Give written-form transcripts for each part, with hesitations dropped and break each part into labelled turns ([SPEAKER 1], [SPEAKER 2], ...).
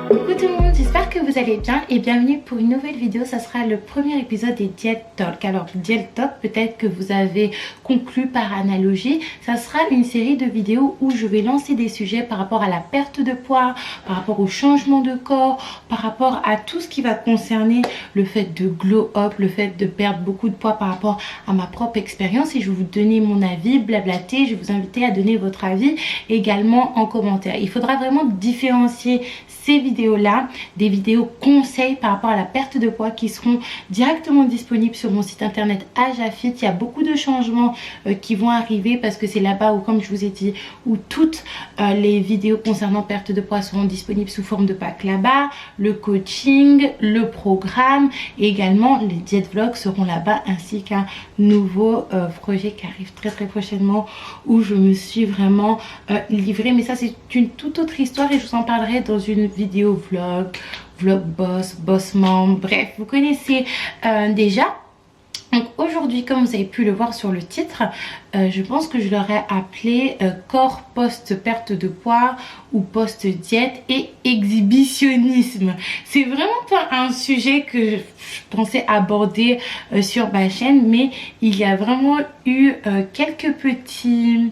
[SPEAKER 1] Coucou tout le monde, j'espère que vous allez bien et bienvenue pour une nouvelle vidéo. Ça sera le premier épisode des Diet Talk. Alors Diet Talk, peut-être que vous avez conclu par analogie, ça sera une série de vidéos où je vais lancer des sujets par rapport à la perte de poids, par rapport au changement de corps, par rapport à tout ce qui va concerner le fait de glow up, le fait de perdre beaucoup de poids par rapport à ma propre expérience, et je vais vous donner mon avis, blablater. Je vais vous inviter à donner votre avis également en commentaire. Il faudra vraiment différencier ces vidéos-là des vidéos conseils par rapport à la perte de poids qui seront directement disponibles sur mon site internet Ajafit. Il y a beaucoup de changements qui vont arriver parce que c'est là-bas où, comme je vous ai dit, où toutes les vidéos concernant perte de poids seront disponibles sous forme de pack là-bas. Le coaching, le programme et également les diet vlogs seront là-bas, ainsi qu'un nouveau projet qui arrive très prochainement où je me suis vraiment livrée. Mais ça, c'est une toute autre histoire et je vous en parlerai dans une vidéo vlog boss mom, bref, vous connaissez déjà. Donc aujourd'hui, comme vous avez pu le voir sur le titre, je pense que je l'aurais appelé corps post perte de poids ou post diète et exhibitionnisme. C'est vraiment pas un sujet que je pensais aborder sur ma chaîne, mais il y a vraiment eu quelques petits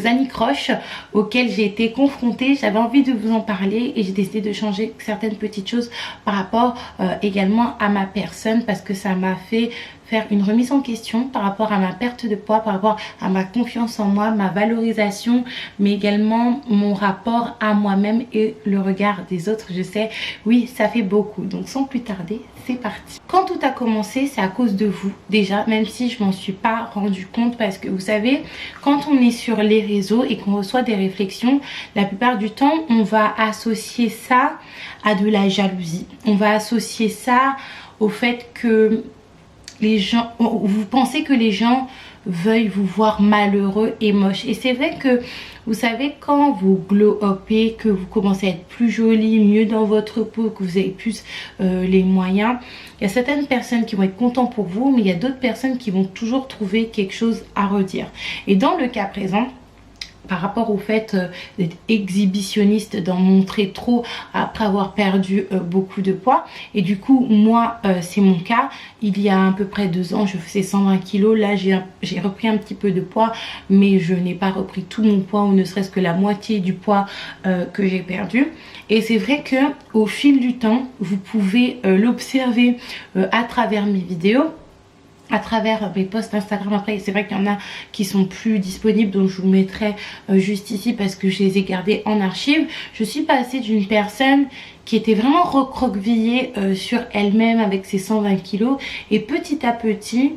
[SPEAKER 1] anicroches auxquelles j'ai été confrontée. J'avais envie de vous en parler et j'ai décidé de changer certaines petites choses par rapport également à ma personne, parce que ça m'a fait faire une remise en question par rapport à ma perte de poids, par rapport à ma confiance en moi, ma valorisation, mais également mon rapport à moi-même et le regard des autres. Je sais, oui, ça fait beaucoup. Donc sans plus tarder, c'est parti. Quand tout a commencé, c'est à cause de vous déjà, même si je m'en suis pas rendu compte, parce que vous savez, quand on est sur les réseaux et qu'on reçoit des réflexions, la plupart du temps, on va associer ça à de la jalousie. On va associer ça au fait que les gens, vous pensez que les gens veuillent vous voir malheureux et moche. Et c'est vrai que vous savez, quand vous glow upez, que vous commencez à être plus jolie, mieux dans votre peau, que vous avez plus les moyens, il y a certaines personnes qui vont être contentes pour vous, mais il y a d'autres personnes qui vont toujours trouver quelque chose à redire. Et dans le cas présent, par rapport au fait d'être exhibitionniste, d'en montrer trop après avoir perdu beaucoup de poids, et du coup moi c'est mon cas. Il y a à peu près 2 ans je faisais 120 kg, là j'ai repris un petit peu de poids, mais je n'ai pas repris tout mon poids, ou ne serait-ce que la moitié du poids que j'ai perdu. Et c'est vrai que au fil du temps, vous pouvez l'observer à travers mes vidéos, à travers mes posts Instagram. Après c'est vrai qu'il y en a qui sont plus disponibles, donc je vous mettrai juste ici parce que je les ai gardés en archive. Je suis passée d'une personne qui était vraiment recroquevillée sur elle-même avec ses 120 kilos, et petit à petit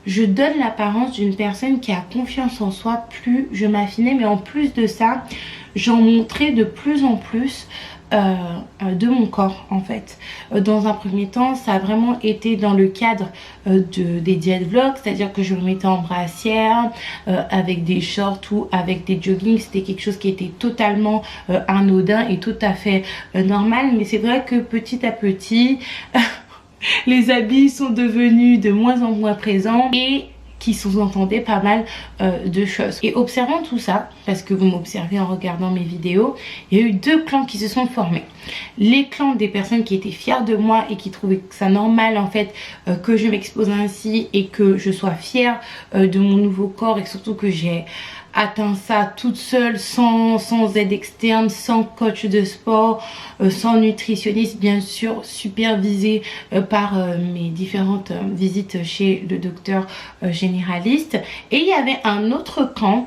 [SPEAKER 1] je donne l'apparence d'une personne qui a confiance en soi. Plus je m'affinais, mais en plus de ça, j'en montrais de plus en plus de mon corps en fait. Dans un premier temps, ça a vraiment été dans le cadre des diet vlogs, c'est-à-dire que je me mettais en brassière avec des shorts ou avec des joggings. C'était quelque chose qui était totalement anodin et tout à fait normal, mais c'est vrai que petit à petit les habits sont devenus de moins en moins présents et qui sous-entendait pas mal de choses. Et observant tout ça, parce que vous m'observez en regardant mes vidéos, il y a eu 2 clans qui se sont formés. Les clans des personnes qui étaient fières de moi et qui trouvaient ça normal en fait que je m'expose ainsi et que je sois fière de mon nouveau corps, et surtout que j'ai atteint ça toute seule, sans aide externe, sans coach de sport, sans nutritionniste, bien sûr supervisé par mes différentes visites chez le docteur généraliste. Et il y avait un autre camp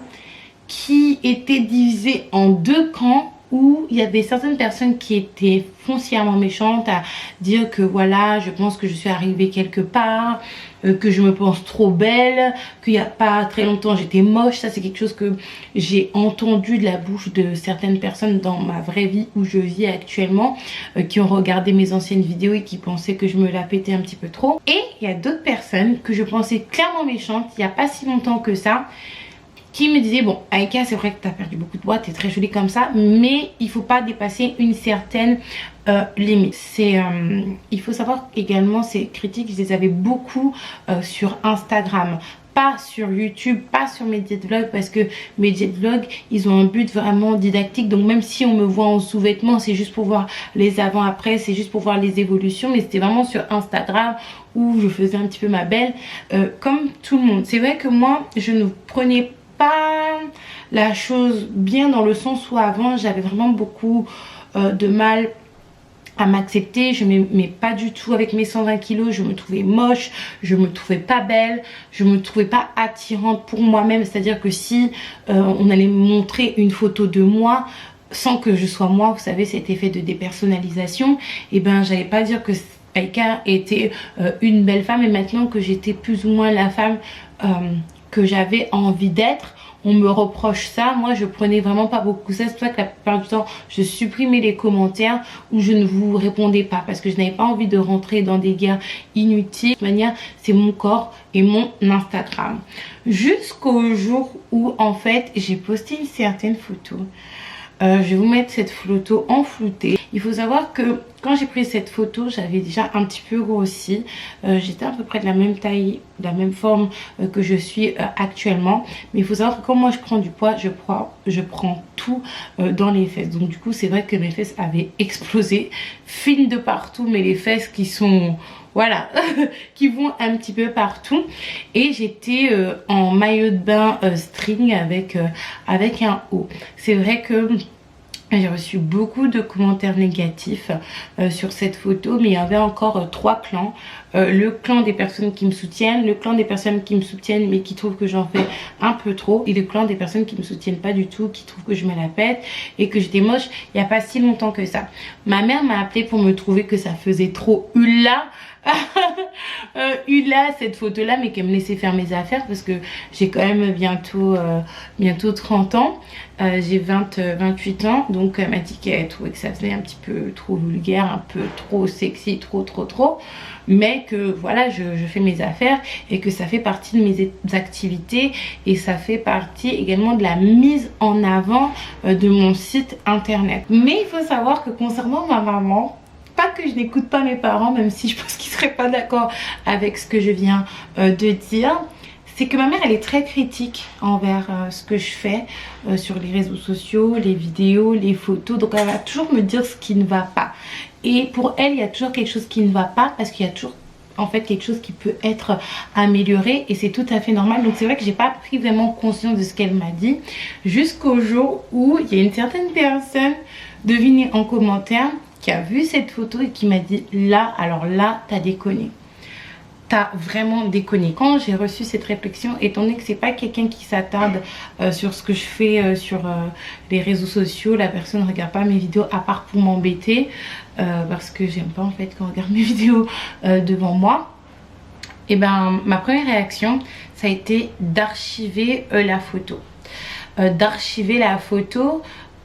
[SPEAKER 1] qui était divisé en 2 camps, où il y avait certaines personnes qui étaient foncièrement méchantes, à dire que voilà, je pense que je suis arrivée quelque part, que je me pense trop belle, qu'il n'y a pas très longtemps j'étais moche. Ça c'est quelque chose que j'ai entendu de la bouche de certaines personnes dans ma vraie vie où je vis actuellement, qui ont regardé mes anciennes vidéos et qui pensaient que je me la pétais un petit peu trop. Et il y a d'autres personnes que je pensais clairement méchantes il n'y a pas si longtemps que ça, qui me disait bon Aïka, c'est vrai que tu as perdu beaucoup de poids, tu es très jolie comme ça, mais il faut pas dépasser une certaine limite. Il faut savoir également, ces critiques je les avais beaucoup sur Instagram, pas sur YouTube, pas sur mes diet vlogs, parce que mes diet vlogs, ils ont un but vraiment didactique. Donc même si on me voit en sous-vêtements, c'est juste pour voir les avant-après, c'est juste pour voir les évolutions. Mais c'était vraiment sur Instagram où je faisais un petit peu ma belle, comme tout le monde. C'est vrai que moi, je ne prenais pas la chose bien, dans le sens où avant, j'avais vraiment beaucoup de mal à m'accepter. Je m'aimais pas du tout avec mes 120 kilos, je me trouvais moche, je me trouvais pas belle, je me trouvais pas attirante pour moi-même. C'est à dire que si on allait me montrer une photo de moi sans que je sois moi, vous savez, cet effet de dépersonnalisation, et ben j'allais pas dire que Aïka était une belle femme, et maintenant que j'étais plus ou moins la femme que j'avais envie d'être, on me reproche ça. Moi je prenais vraiment pas beaucoup ça. C'est pour ça que la plupart du temps je supprimais les commentaires ou je ne vous répondais pas, parce que je n'avais pas envie de rentrer dans des guerres inutiles. De toute manière, c'est mon corps et mon Instagram. Jusqu'au jour où en fait j'ai posté une certaine photo. Je vais vous mettre cette photo en flouté. Il faut savoir que quand j'ai pris cette photo, j'avais déjà un petit peu grossi. J'étais à peu près de la même taille, de la même forme que je suis actuellement. Mais il faut savoir que quand moi je prends du poids, je prends tout dans les fesses. Donc du coup, c'est vrai que mes fesses avaient explosé, fines de partout, mais les fesses qui sont... voilà, qui vont un petit peu partout. Et j'étais en maillot de bain string avec un haut. C'est vrai que j'ai reçu beaucoup de commentaires négatifs sur cette photo, mais il y avait encore trois clans. Le clan des personnes qui me soutiennent, le clan des personnes qui me soutiennent mais qui trouvent que j'en fais un peu trop, et le clan des personnes qui me soutiennent pas du tout, qui trouvent que je me la pète et que j'étais moche il n'y a pas si longtemps que ça. Ma mère m'a appelé pour me trouver que ça faisait trop hula. Hula cette photo là, mais qu'elle me laissait faire mes affaires, parce que j'ai quand même bientôt 30 ans. J'ai 28 ans, donc elle m'a dit qu'elle trouvait que ça faisait un petit peu trop vulgaire, un peu trop sexy, trop, mais que voilà, je fais mes affaires et que ça fait partie de mes activités, et ça fait partie également de la mise en avant de mon site internet. Mais il faut savoir que concernant ma maman, pas que je n'écoute pas mes parents, même si je pense qu'ils seraient pas d'accord avec ce que je viens de dire, c'est que ma mère, elle est très critique envers ce que je fais sur les réseaux sociaux, les vidéos, les photos. Donc elle va toujours me dire ce qui ne va pas. Et pour elle, il y a toujours quelque chose qui ne va pas, parce qu'il y a toujours en fait quelque chose qui peut être amélioré, et c'est tout à fait normal. Donc c'est vrai que j'ai pas pris vraiment conscience de ce qu'elle m'a dit, jusqu'au jour où il y a une certaine personne, devinez en commentaire, qui a vu cette photo et qui m'a dit là, alors là, t'as déconné. T'as vraiment déconné. Quand j'ai reçu cette réflexion, étant donné que c'est pas quelqu'un qui s'attarde sur ce que je fais sur les réseaux sociaux, la personne ne regarde pas mes vidéos à part pour m'embêter, parce que j'aime pas en fait qu'on regarde mes vidéos devant moi. Et ben ma première réaction, ça a été d'archiver la photo.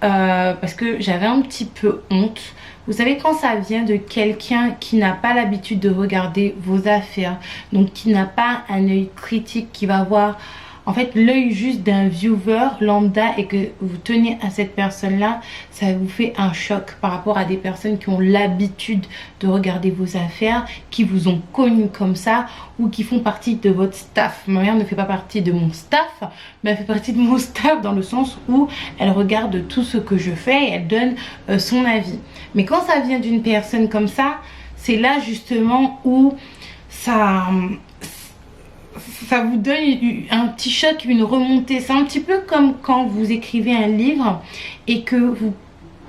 [SPEAKER 1] Parce que j'avais un petit peu honte. Vous savez, quand ça vient de quelqu'un qui n'a pas l'habitude de regarder vos affaires, donc qui n'a pas un œil critique, qui va voir en fait l'œil juste d'un viewer lambda, et que vous tenez à cette personne là, ça vous fait un choc par rapport à des personnes qui ont l'habitude de regarder vos affaires, qui vous ont connu comme ça, ou qui font partie de votre staff. Ma mère ne fait pas partie de mon staff, mais elle fait partie de mon staff dans le sens où elle regarde tout ce que je fais et elle donne son avis. Mais quand ça vient d'une personne comme ça, c'est là justement où ça vous donne un petit choc, une remontée. C'est un petit peu comme quand vous écrivez un livre et que vous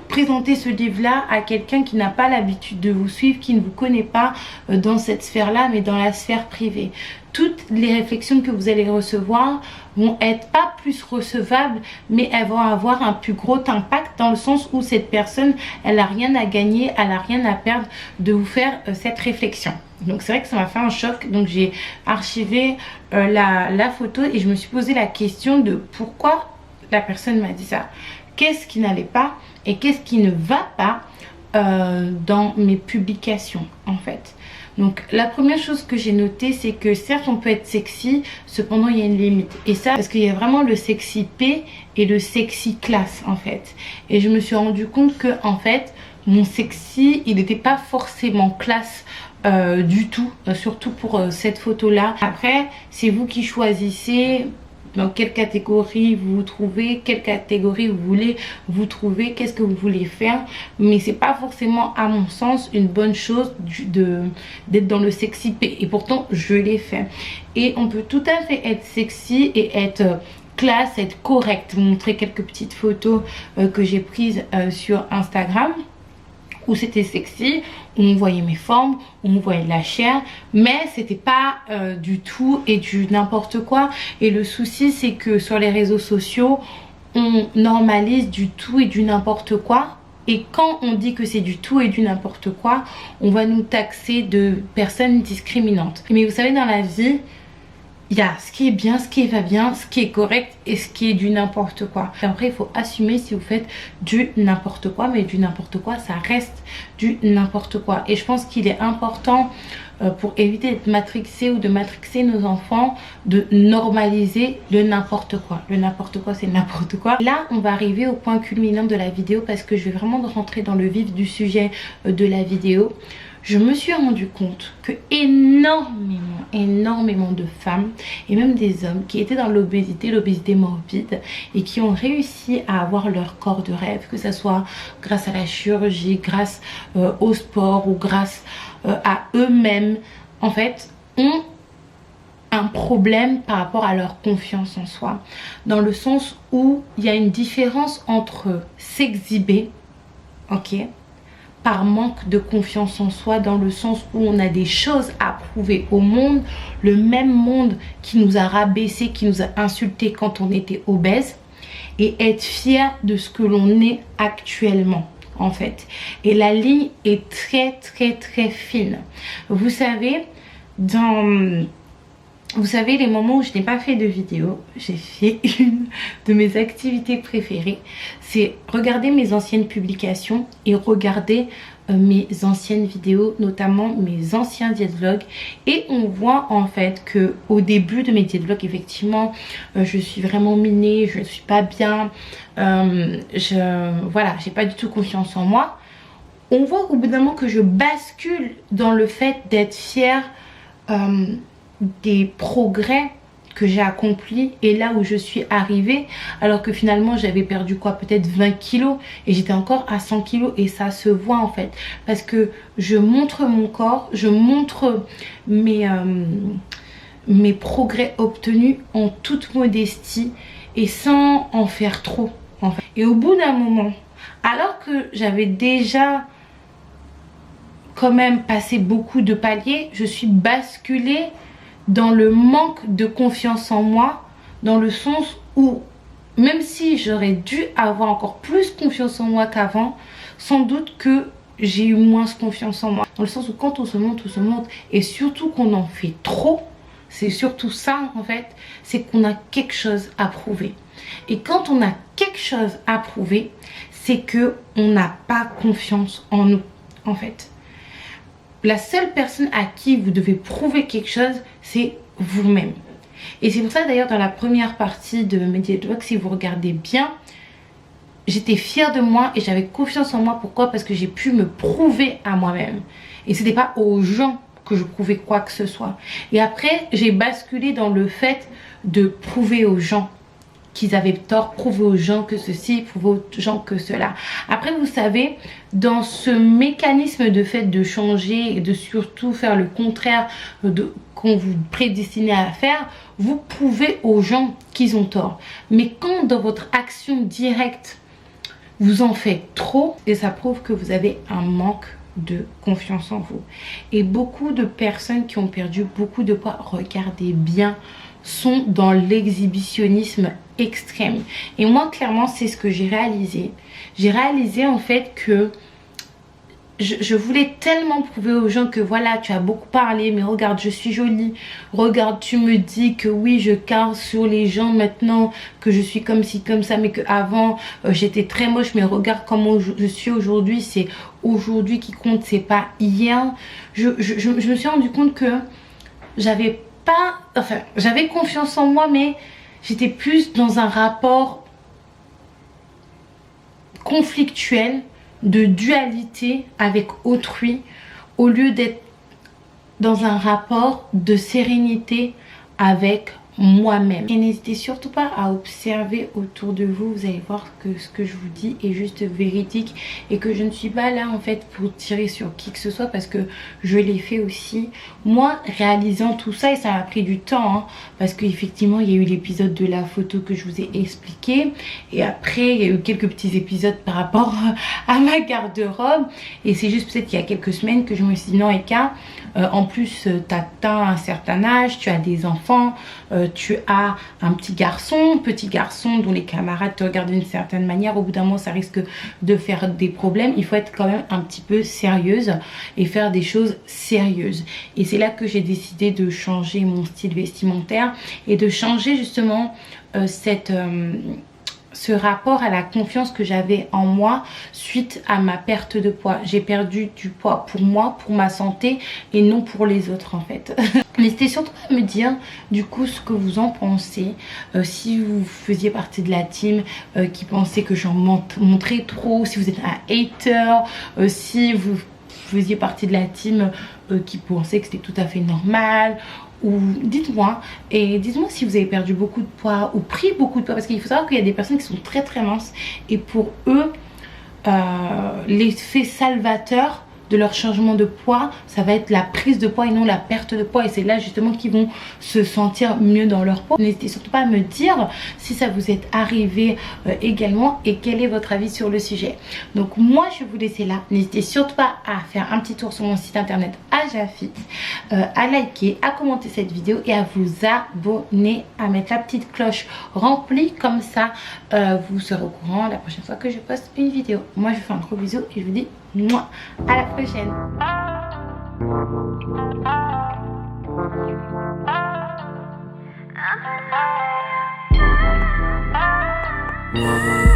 [SPEAKER 1] présentez ce livre-là à quelqu'un qui n'a pas l'habitude de vous suivre, qui ne vous connaît pas dans cette sphère-là, mais dans la sphère privée. Toutes les réflexions que vous allez recevoir vont être pas plus recevables, mais elles vont avoir un plus gros impact, dans le sens où cette personne, elle n'a rien à gagner, elle n'a rien à perdre de vous faire cette réflexion. Donc c'est vrai que ça m'a fait un choc. Donc j'ai archivé la photo et je me suis posé la question de pourquoi la personne m'a dit ça. Qu'est-ce qui n'allait pas et qu'est-ce qui ne va pas dans mes publications en fait. Donc la première chose que j'ai notée, c'est que certes on peut être sexy, cependant il y a une limite. Et ça parce qu'il y a vraiment le sexy P et le sexy classe en fait. Et je me suis rendu compte que en fait mon sexy, il n'était pas forcément classe du tout, surtout pour cette photo là. Après c'est vous qui choisissez dans quelle catégorie vous vous trouvez, quelle catégorie vous voulez vous trouver, qu'est-ce que vous voulez faire. Mais c'est pas forcément à mon sens une bonne chose d'être dans le sexy P, et pourtant je l'ai fait. Et on peut tout à fait être sexy et être classe, être correct. Vous montrer quelques petites photos que j'ai prises sur Instagram où c'était sexy, où on voyait mes formes, où on voyait de la chair, mais c'était pas du tout et du n'importe quoi. Et le souci c'est que sur les réseaux sociaux on normalise du tout et du n'importe quoi, et quand on dit que c'est du tout et du n'importe quoi, on va nous taxer de personnes discriminantes. Mais vous savez, dans la vie il y a ce qui est bien, ce qui va bien, ce qui est correct et ce qui est du n'importe quoi. Et après, il faut assumer si vous faites du n'importe quoi, mais du n'importe quoi, ça reste du n'importe quoi. Et je pense qu'il est important pour éviter d'être matrixé ou de matrixer nos enfants, de normaliser le n'importe quoi. Le n'importe quoi, c'est n'importe quoi. Là, on va arriver au point culminant de la vidéo parce que je vais vraiment rentrer dans le vif du sujet de la vidéo. Je me suis rendu compte que énormément de femmes et même des hommes qui étaient dans l'obésité morbide, et qui ont réussi à avoir leur corps de rêve, que ce soit grâce à la chirurgie, grâce au sport ou grâce à eux-mêmes, en fait, ont un problème par rapport à leur confiance en soi. Dans le sens où il y a une différence entre s'exhiber, ok, par manque de confiance en soi, dans le sens où on a des choses à prouver au monde, le même monde qui nous a rabaissé, qui nous a insulté quand on était obèse, et être fier de ce que l'on est actuellement en fait. Et la ligne est très fine. Vous savez, vous savez, les moments où je n'ai pas fait de vidéo, j'ai fait une de mes activités préférées. C'est regarder mes anciennes publications et regarder mes anciennes vidéos, notamment mes anciens diète-vlogs. Et on voit en fait que au début de mes diète-vlogs, effectivement, je suis vraiment minée, je ne suis pas bien. Voilà, j'ai pas du tout confiance en moi. On voit au bout d'un moment que je bascule dans le fait d'être fière des progrès que j'ai accomplis et là où je suis arrivée, alors que finalement j'avais perdu quoi, peut-être 20 kilos, et j'étais encore à 100 kilos, et ça se voit en fait parce que je montre mon corps, je montre mes progrès obtenus en toute modestie et sans en faire trop en fait. Et au bout d'un moment, alors que j'avais déjà quand même passé beaucoup de paliers, je suis basculée dans le manque de confiance en moi, dans le sens où même si j'aurais dû avoir encore plus confiance en moi qu'avant, sans doute que j'ai eu moins confiance en moi. Dans le sens où quand on se montre, et surtout qu'on en fait trop, c'est surtout ça en fait, c'est qu'on a quelque chose à prouver. Et quand on a quelque chose à prouver, c'est que on n'a pas confiance en nous en fait. La seule personne à qui vous devez prouver quelque chose, c'est vous-même. Et c'est pour ça d'ailleurs dans la première partie de mes diète-vlogs, si vous regardez bien, j'étais fière de moi et j'avais confiance en moi. Pourquoi? Parce que j'ai pu me prouver à moi-même. Et ce n'était pas aux gens que je prouvais quoi que ce soit. Et après, j'ai basculé dans le fait de prouver aux gens qu'ils avaient tort, prouver aux gens que ceci, prouver aux gens que cela. Après, vous savez, dans ce mécanisme de fait de changer et de surtout faire le contraire de qu'on vous prédestinez à faire, vous prouvez aux gens qu'ils ont tort. Mais quand dans votre action directe, vous en faites trop, et ça prouve que vous avez un manque de confiance en vous. Et beaucoup de personnes qui ont perdu beaucoup de poids, regardez bien, sont dans l'exhibitionnisme extrême. Et moi clairement c'est ce que j'ai réalisé. J'ai réalisé en fait que je voulais tellement prouver aux gens que voilà, tu as beaucoup parlé, mais regarde, je suis jolie, regarde, tu me dis que oui, je carre sur les gens maintenant, que je suis comme ci comme ça, mais que avant j'étais très moche, mais regarde comment je suis aujourd'hui, c'est aujourd'hui qui compte, c'est pas hier. Je me suis rendu compte que j'avais confiance en moi, mais j'étais plus dans un rapport conflictuel, de dualité avec autrui, au lieu d'être dans un rapport de sérénité avec moi-même. Et n'hésitez surtout pas à observer autour de vous. Vous allez voir que ce que je vous dis est juste véridique et que je ne suis pas là en fait pour tirer sur qui que ce soit, parce que je l'ai fait aussi moi, réalisant tout ça, et ça m'a pris du temps hein, parce qu'effectivement il y a eu l'épisode de la photo que je vous ai expliqué, et après il y a eu quelques petits épisodes par rapport à ma garde-robe, et c'est juste peut-être il y a quelques semaines que je me suis dit non Eka, en plus tu as atteint un certain âge, tu as des enfants, tu as un petit garçon dont les camarades te regardent d'une certaine manière. Au bout d'un moment ça risque de faire des problèmes. Il faut être quand même un petit peu sérieuse et faire des choses sérieuses, et c'est là que j'ai décidé de changer mon style vestimentaire et de changer justement ce rapport à la confiance que j'avais en moi suite à ma perte de poids. J'ai perdu du poids pour moi, pour ma santé, et non pour les autres en fait. N'hésitez surtout pas à me dire du coup ce que vous en pensez, si vous faisiez partie de la team qui pensait que j'en montrais trop, si vous êtes un hater, si vous faisiez partie de la team qui pensait que c'était tout à fait normal. Ou dites-moi, et dites-moi si vous avez perdu beaucoup de poids ou pris beaucoup de poids, parce qu'il faut savoir qu'il y a des personnes qui sont très très minces et pour eux l'effet salvateur de leur changement de poids, ça va être la prise de poids et non la perte de poids, et c'est là justement qu'ils vont se sentir mieux dans leur peau. N'hésitez surtout pas à me dire si ça vous est arrivé également, et quel est votre avis sur le sujet. Donc moi je vais vous laisser là. N'hésitez surtout pas à faire un petit tour sur mon site internet Ajafit, à liker, à commenter cette vidéo et à vous abonner, à mettre la petite cloche remplie, comme ça vous serez au courant la prochaine fois que je poste une vidéo. Moi je vous fais un gros bisou et je vous dis moi à la prochaine.
[SPEAKER 2] I'm alive.